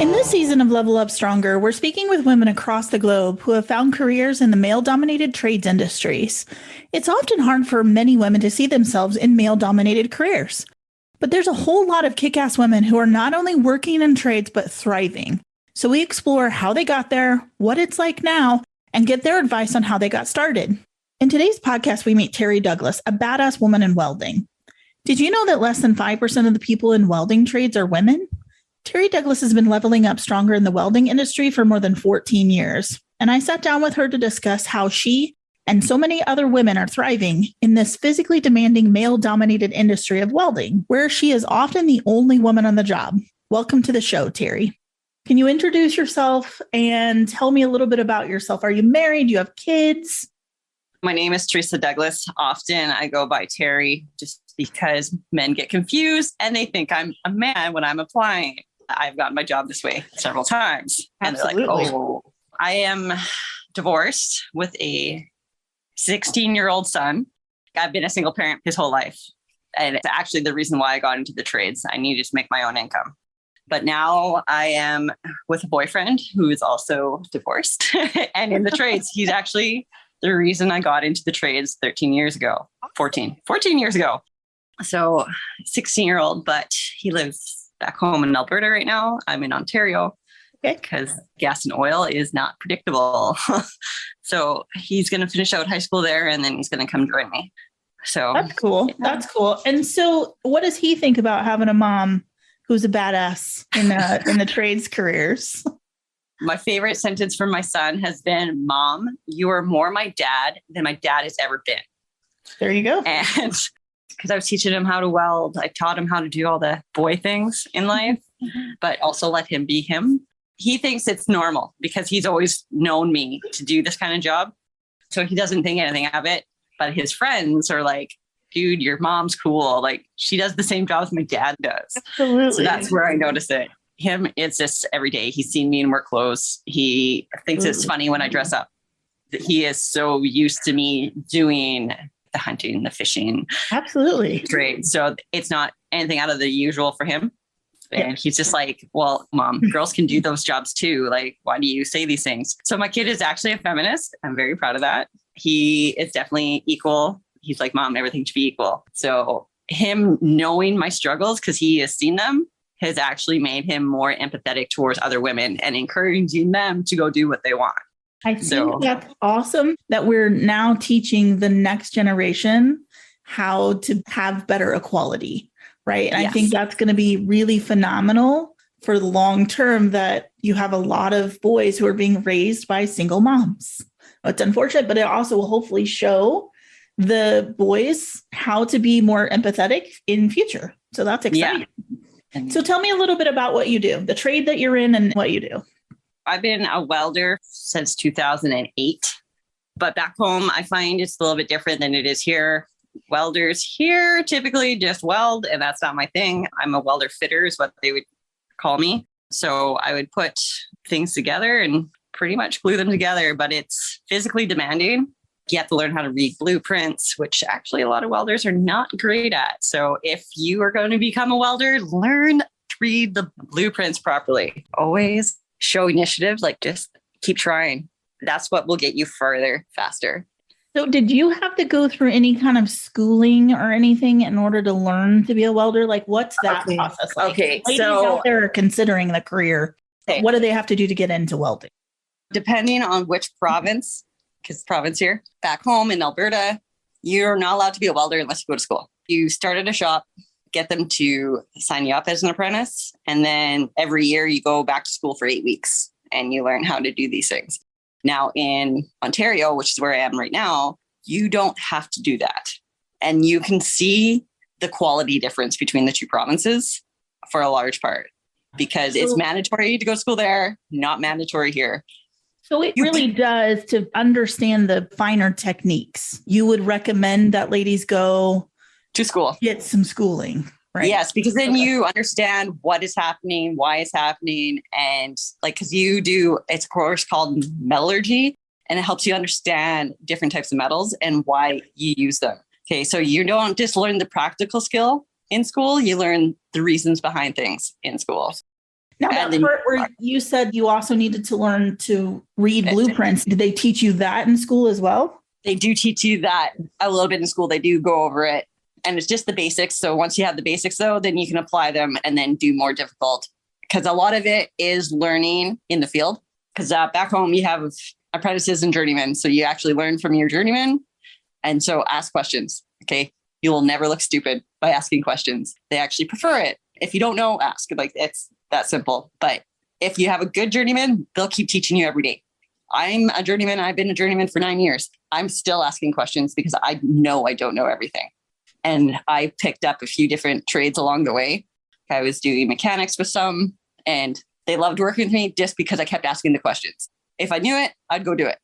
In this season of Level Up Stronger, we're speaking with women across the globe who have found careers in the male-dominated trades industries. It's often hard for many women to see themselves in male-dominated careers. But there's a whole lot of kick-ass women who are not only working in trades, but thriving. So we explore how they got there, what it's like now, and get their advice on how they got started. In today's podcast, we meet Terri Douglass, a badass woman in welding. Did you know that less than 5% of the people in welding trades are women? Terri Douglass has been leveling up stronger in the welding industry for more than 14 years. And I sat down with her to discuss how she and so many other women are thriving in this physically demanding male-dominated industry of welding, where she is often the only woman on the job. Welcome to the show, Terri. Can you introduce yourself and tell me a little bit about yourself? Are you married? Do you have kids? My name is Terri Douglass. Often I go by Terri just because men get confused and they think I'm a man when I'm applying. I've gotten my job this way several times. Absolutely. And they're like, oh, I am divorced with a 16-year-old son. I've been a single parent his whole life. And it's actually the reason why I got into the trades. I needed to make my own income. But now I am with a boyfriend who is also divorced and in the trades. He's actually the reason I got into the trades 14 years ago. So 16-year-old, but he lives back home in Alberta right now. I'm in Ontario because gas and oil is not predictable. So he's going to finish out high school there and then he's going to come join me. So that's cool. Yeah. That's cool. And so what does he think about having a mom who's a badass in the trades careers? My favorite sentence from my son has been, "Mom, you are more my dad than my dad has ever been." There you go. And because I was teaching him how to weld, I taught him how to do all the boy things in life, but also let him be him. He thinks it's normal because he's always known me to do this kind of job. So he doesn't think anything of it, but his friends are like, "Dude, your mom's cool. Like she does the same jobs my dad does." Absolutely. So that's where I notice it. Him, it's just every day. He's seen me in work clothes. He thinks it's funny when I dress up. He is so used to me doing the hunting, the fishing. Absolutely. Trade. So it's not anything out of the usual for him. And he's just like, "Well, Mom, girls can do those jobs too. Like, why do you say these things?" So my kid is actually a feminist. I'm very proud of that. He is definitely equal. He's like, "Mom, everything should be equal." So him knowing my struggles, because he has seen them, has actually made him more empathetic towards other women and encouraging them to go do what they want. I think that's awesome that we're now teaching the next generation how to have better equality, right? And yes. I think that's going to be really phenomenal for the long term, that you have a lot of boys who are being raised by single moms. It's unfortunate, but it also will hopefully show the boys how to be more empathetic in future. So that's exciting. Yeah. So tell me a little bit about what you do, the trade that you're in and what you do. I've been a welder since 2008, but back home, I find it's a little bit different than it is here. Welders here typically just weld, and that's not my thing. I'm a welder fitter is what they would call me. So I would put things together and pretty much glue them together, but it's physically demanding. You have to learn how to read blueprints, which actually a lot of welders are not great at. So if you are going to become a welder, learn to read the blueprints properly. Always show initiative, like just keep trying. That's what will get you further, faster. So did you have to go through any kind of schooling or anything in order to learn to be a welder? Like what's that process like? Okay, ladies out there are considering the career. Okay. What do they have to do to get into welding? Depending on which province, because province here, back home in Alberta, you're not allowed to be a welder unless you go to school. You start at a shop, get them to sign you up as an apprentice. And then every year you go back to school for 8 weeks and you learn how to do these things. Now in Ontario, which is where I am right now, you don't have to do that. And you can see the quality difference between the two provinces for a large part, because it's mandatory to go to school there, not mandatory here. So it really does, to understand the finer techniques. You would recommend that ladies go to school, get some schooling, right? Yes, because then you understand what is happening, why it's happening. And like, because you do, it's a course called metallurgy, and it helps you understand different types of metals and why you use them. Okay, so you don't just learn the practical skill in school, you learn the reasons behind things in school. Now, that part where you said you also needed to learn to read blueprints, did they teach you that in school as well? They do teach you that a little bit in school. They do go over it. And it's just the basics. So once you have the basics, though, then you can apply them and then do more difficult. Because a lot of it is learning in the field. Because back home, you have apprentices and journeymen. So you actually learn from your journeyman. And so ask questions. Okay. You will never look stupid by asking questions. They actually prefer it. If you don't know, ask. Like, it's that simple. But if you have a good journeyman, they'll keep teaching you every day. I'm a journeyman. I've been a journeyman for 9 years. I'm still asking questions because I know I don't know everything. And I picked up a few different trades along the way. I was doing mechanics with some, and they loved working with me just because I kept asking the questions. If I knew it, I'd go do it.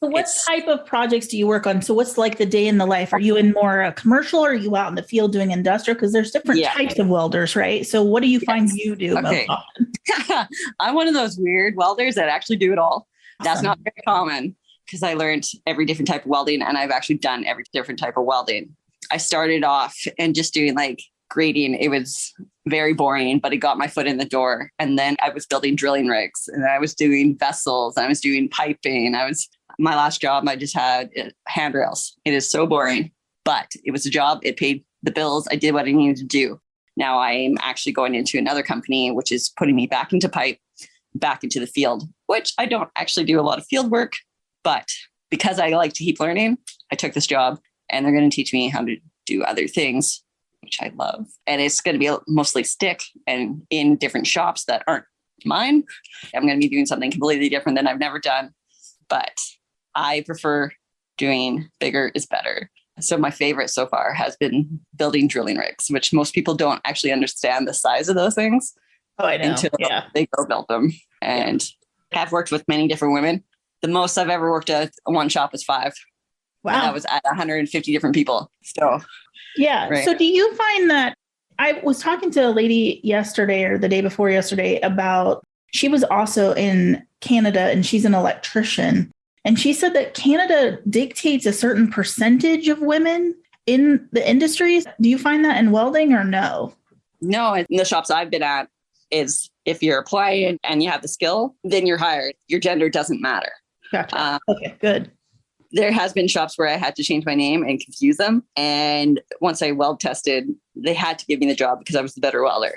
So what type of projects do you work on? So what's like the day in the life? Are you in more commercial, or are you out in the field doing industrial? Because there's different types of welders, right? So what do you find you do most often? I'm one of those weird welders that actually do it all. Awesome. That's not very common because I learned every different type of welding, and I've actually done every different type of welding. I started off and just doing like grading. It was very boring, but it got my foot in the door. And then I was building drilling rigs, and I was doing vessels. I was doing piping. My last job, I just had handrails. It is so boring, but it was a job. It paid the bills. I did what I needed to do. Now I'm actually going into another company, which is putting me back into pipe, back into the field, which I don't actually do a lot of field work, but because I like to keep learning, I took this job, and they're going to teach me how to do other things, which I love. And it's going to be mostly stick and in different shops that aren't mine. I'm going to be doing something completely different than I've never done, but I prefer doing bigger is better. So my favorite so far has been building drilling rigs, which most people don't actually understand the size of those things. Oh, I know. Until they go build them. And have worked with many different women. The most I've ever worked at one shop was 5. Wow. And that was at 150 different people. So, yeah. Right. So do you find that I was talking to a lady yesterday or the day before yesterday about, she was also in Canada and she's an electrician. And she said that Canada dictates a certain percentage of women in the industries. Do you find that in welding or no? No, in the shops I've been at is if you're applying and you have the skill, then you're hired. Your gender doesn't matter. Gotcha. Okay, good. There has been shops where I had to change my name and confuse them. And once I weld tested, they had to give me the job because I was the better welder.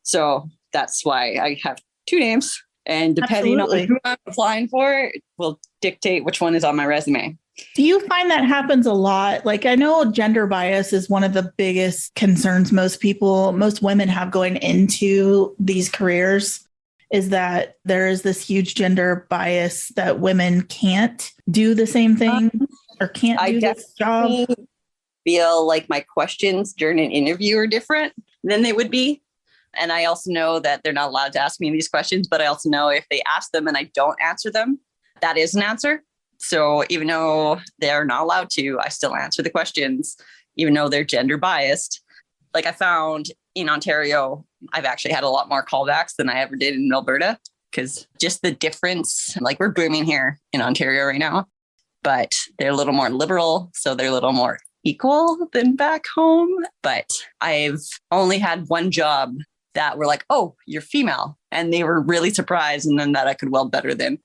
So that's why I have 2 names. And depending on who I'm applying for, it will dictate which one is on my resume. Do you find that happens a lot? Like, I know gender bias is one of the biggest concerns most women have going into these careers, is that there is this huge gender bias that women can't do the same thing or can't do this job. I feel like my questions during an interview are different than they would be. And I also know that they're not allowed to ask me these questions, but I also know if they ask them and I don't answer them, that is an answer. So even though they're not allowed to, I still answer the questions, even though they're gender biased. Like I found in Ontario, I've actually had a lot more callbacks than I ever did in Alberta, because just the difference, like we're booming here in Ontario right now, but they're a little more liberal. So they're a little more equal than back home. But I've only had one job that were like, oh, you're female. And they were really surprised. And then that I could weld better than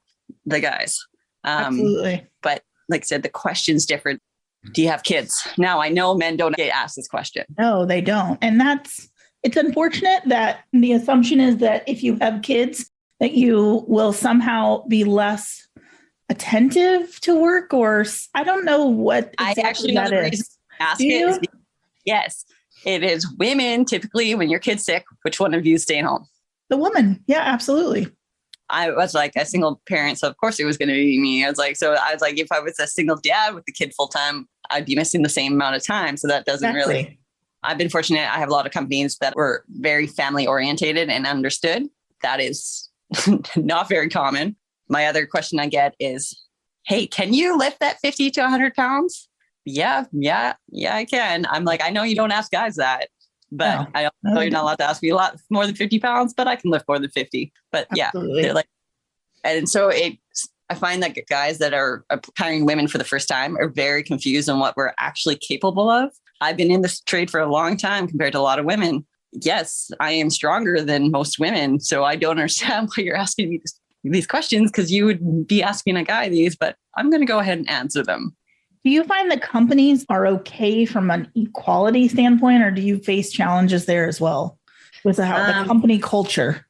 the guys. Absolutely. But like I said, the question's different. Do you have kids? Now, I know men don't get asked this question. No, they don't. And it's unfortunate that the assumption is that if you have kids, that you will somehow be less attentive to work, or I don't know what exactly I actually know that is. Ask it. Yes, it is women typically when your kid's sick. Which one of you is staying home? The woman. Yeah, absolutely. I was like a single parent, so of course it was going to be me. I was like, if I was a single dad with the kid full time, I'd be missing the same amount of time. So that doesn't really. I've been fortunate. I have a lot of companies that were very family orientated and understood. That is not very common. My other question I get is, hey, can you lift that 50 to 100 pounds? Yeah, I can. I'm like, I know you don't ask guys that, but I know you're not allowed to ask me a lot more than 50 pounds, but I can lift more than 50. But absolutely. They're like, and so I find that guys that are hiring women for the first time are very confused on what we're actually capable of. I've been in this trade for a long time compared to a lot of women. yes, I am stronger than most women. So I don't understand why you're asking me these questions, because you would be asking a guy these, but I'm going to go ahead and answer them. Do you find that companies are okay from an equality standpoint, or do you face challenges there as well with the company culture?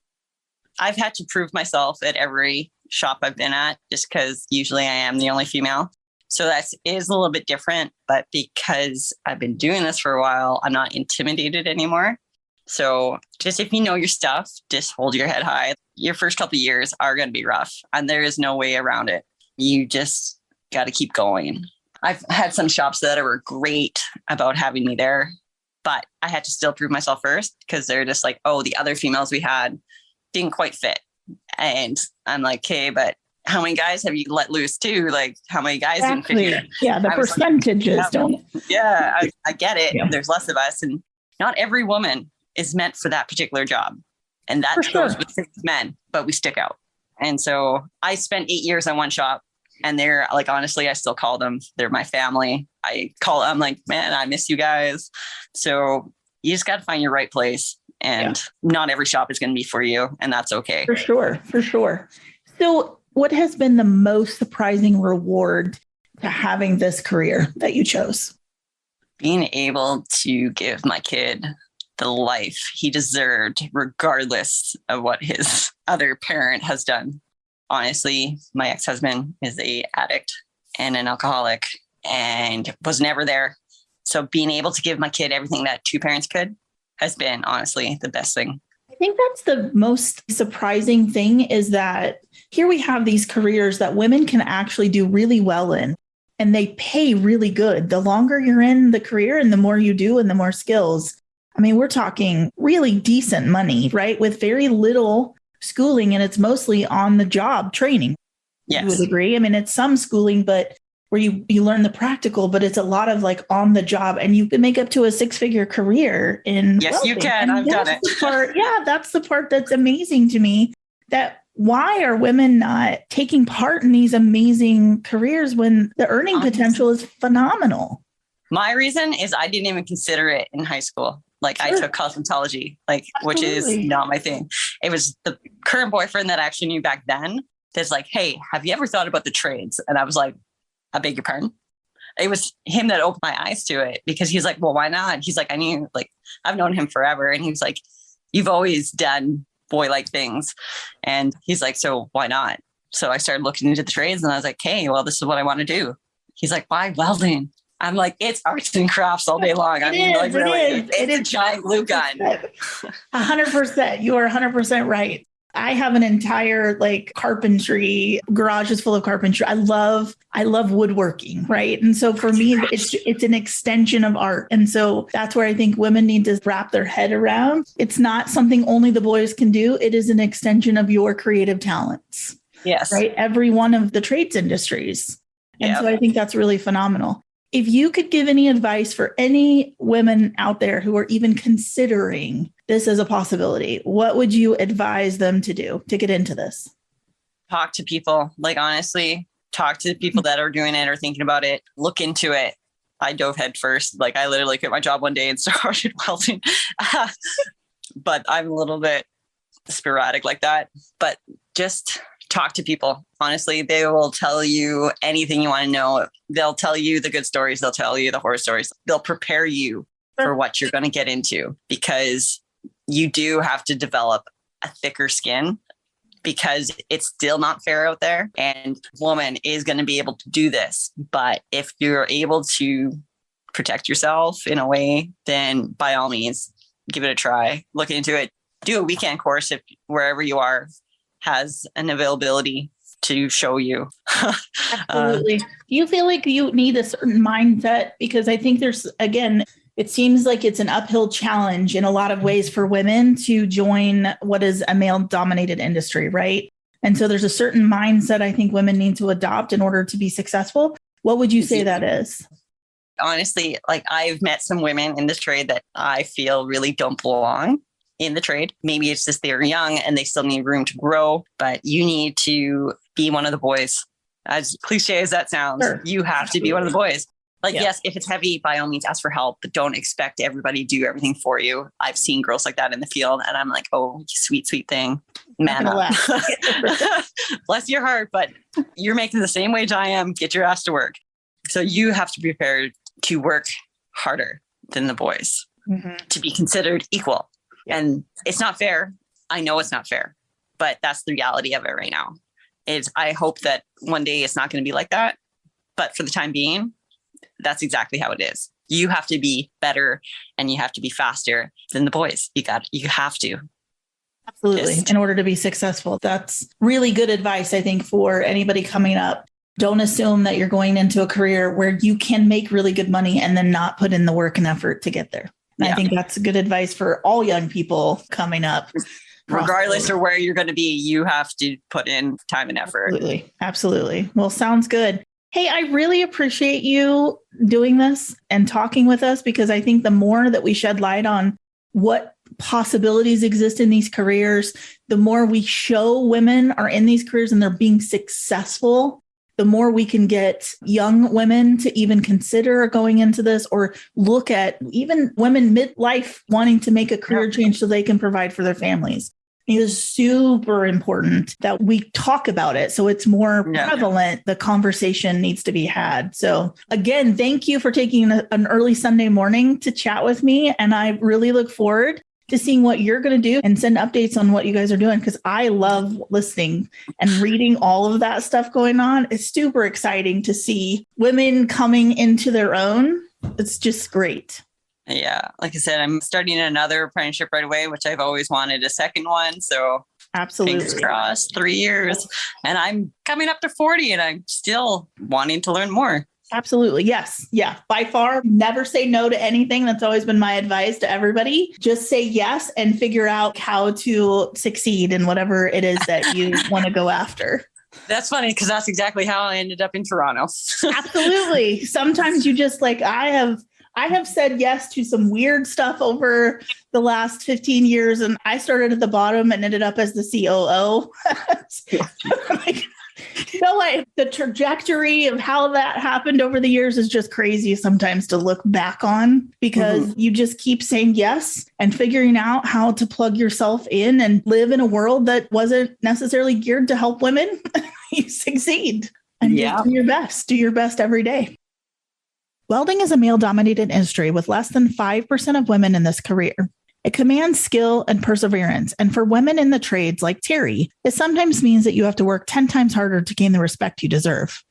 I've had to prove myself at every shop I've been at, just because usually I am the only female. So that is a little bit different, but because I've been doing this for a while, I'm not intimidated anymore. So just if you know your stuff, just hold your head high. Your first couple of years are going to be rough, and there is no way around it. You just got to keep going. I've had some shops that were great about having me there, but I had to still prove myself first, because they're just like, oh, the other females we had didn't quite fit. And I'm like, okay, but how many guys have you let loose too? Like, how many guys didn't fit here? Yeah, the percentages don't. Yeah, I get it. Yeah. There's less of us, and not every woman is meant for that particular job. And that goes with men, but we stick out. And so I spent 8 years on one shop. And they're like, honestly, I still call them. They're my family. I'm like, man, I miss you guys. So you just got to find your right place. And not every shop is going to be for you. And that's okay. For sure. For sure. So what has been the most surprising reward to having this career that you chose? Being able to give my kid the life he deserved, regardless of what his other parent has done. Honestly, my ex-husband is an addict and an alcoholic and was never there. So being able to give my kid everything that two parents could has been honestly the best thing. I think that's the most surprising thing, is that here we have these careers that women can actually do really well in, and they pay really good. The longer you're in the career and the more you do and the more skills, I mean, we're talking really decent money, right? With very little schooling, and it's mostly on the job training. Yes. You would agree? I mean, it's some schooling, but where you learn the practical, but it's a lot of like on the job, and you can make up to a 6-figure career in Yes, welding. you can. I've done it. That's the part that's amazing to me. That why are women not taking part in these amazing careers when the earning potential is phenomenal? My reason is I didn't even consider it in high school. Like I took cosmetology, which is not my thing. It was the current boyfriend that I actually knew back then that's like, hey, have you ever thought about the trades? And I was like, I beg your pardon? It was him that opened my eyes to it, because he's like, well, why not? He's like, I've known him forever. And he was like, you've always done boy-like things. And he's like, so why not? So I started looking into the trades, and I was like, hey, well, this is what I want to do. He's like, why welding? I'm like, it's arts and crafts all day long. It's a giant glue gun. 100%. You are 100% right. I have an entire carpentry garage is full of carpentry. I love woodworking, right? And so for me, it's an extension of art. And so that's where I think women need to wrap their head around. It's not something only the boys can do. It is an extension of your creative talents. Yes. Right. Every one of the trades industries. And so I think that's really phenomenal. If you could give any advice for any women out there who are even considering this as a possibility, what would you advise them to do to get into this? Talk to people. Honestly, talk to people that are doing it or thinking about it. Look into it. I dove head first. I literally quit my job one day and started welding. But I'm a little bit sporadic like that. But just talk to people. Honestly, they will tell you anything you want to know. They'll tell you the good stories. They'll tell you the horror stories. They'll prepare you for what you're going to get into, because you do have to develop a thicker skin, because it's still not fair out there. And a woman is going to be able to do this. But if you're able to protect yourself in a way, then by all means, give it a try. Look into it. Do a weekend course if wherever you are has an availability to show you. Absolutely. Do you feel like you need a certain mindset? Because I think it seems like it's an uphill challenge in a lot of ways for women to join what is a male-dominated industry, right? And so there's a certain mindset I think women need to adopt in order to be successful. What would you say that is? Honestly, I've met some women in this trade that I feel really don't belong in the trade. Maybe it's just they're young and they still need room to grow, but you need to be one of the boys. As cliche as that sounds, You have to be one of the boys. Like, yes, if it's heavy, by all means, ask for help, but don't expect everybody to do everything for you. I've seen girls like that in the field, and I'm like, oh, sweet, sweet thing. Man up. Bless your heart, but you're making the same wage I am. Get your ass to work. So you have to be prepared to work harder than the boys to be considered equal. And it's not fair. I know it's not fair, but that's the reality of it right now. I hope that one day it's not going to be like that. But for the time being, that's exactly how it is. You have to be better and you have to be faster than the boys. You have to. Absolutely. In order to be successful. That's really good advice, I think, for anybody coming up. Don't assume that you're going into a career where you can make really good money and then not put in the work and effort to get there. And I think that's good advice for all young people coming up. Regardless of where you're going to be, you have to put in time and effort. Absolutely. Absolutely. Well, sounds good. Hey, I really appreciate you doing this and talking with us, because I think the more that we shed light on what possibilities exist in these careers, the more we show women are in these careers and they're being successful, the more we can get young women to even consider going into this, or look at even women midlife wanting to make a career change so they can provide for their families. It is super important that we talk about it so it's more prevalent. The conversation needs to be had. So again, thank you for taking an early Sunday morning to chat with me. And I really look forward to seeing what you're going to do and send updates on what you guys are doing, because I love listening and reading all of that stuff going on. It's super exciting to see women coming into their own. It's just great. Yeah. Like I said, I'm starting another apprenticeship right away, which I've always wanted a second one. So absolutely, fingers crossed, 3 years. And I'm coming up to 40 and I'm still wanting to learn more. Absolutely. Yes. Yeah. By far, never say no to anything. That's always been my advice to everybody. Just say yes and figure out how to succeed in whatever it is that you want to go after. That's funny, because that's exactly how I ended up in Toronto. Absolutely. Sometimes you just I have said yes to some weird stuff over the last 15 years, and I started at the bottom and ended up as the COO. The trajectory of how that happened over the years is just crazy sometimes to look back on, because you just keep saying yes and figuring out how to plug yourself in and live in a world that wasn't necessarily geared to help women. You succeed and just do your best every day. Welding is a male-dominated industry with less than 5% of women in this career. It commands skill and perseverance, and for women in the trades like Terri, it sometimes means that you have to work 10 times harder to gain the respect you deserve.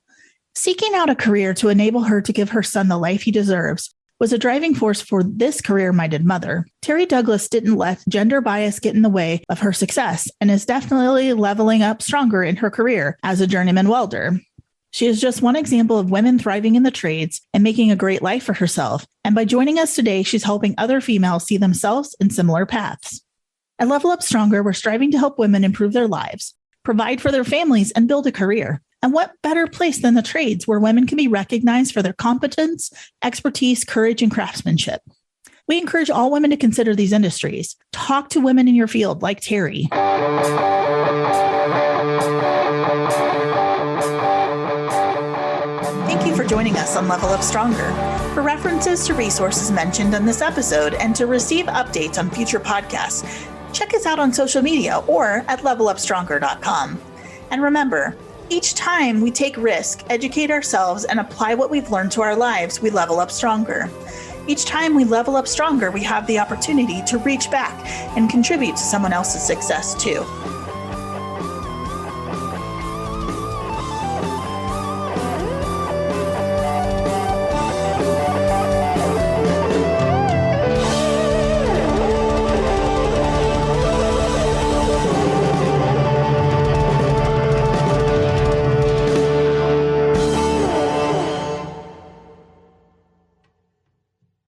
Seeking out a career to enable her to give her son the life he deserves was a driving force for this career-minded mother. Terri Douglass didn't let gender bias get in the way of her success and is definitely leveling up stronger in her career as a journeyman welder. She is just one example of women thriving in the trades and making a great life for herself. And by joining us today, she's helping other females see themselves in similar paths. At Level Up Stronger, we're striving to help women improve their lives, provide for their families, and build a career. And what better place than the trades, where women can be recognized for their competence, expertise, courage, and craftsmanship. We encourage all women to consider these industries. Talk to women in your field like Terri. Thank you for joining us on Level Up Stronger. For references to resources mentioned in this episode and to receive updates on future podcasts, check us out on social media or at levelupstronger.com. And remember, each time we take risk, educate ourselves, and apply what we've learned to our lives, we level up stronger. Each time we level up stronger, we have the opportunity to reach back and contribute to someone else's success too.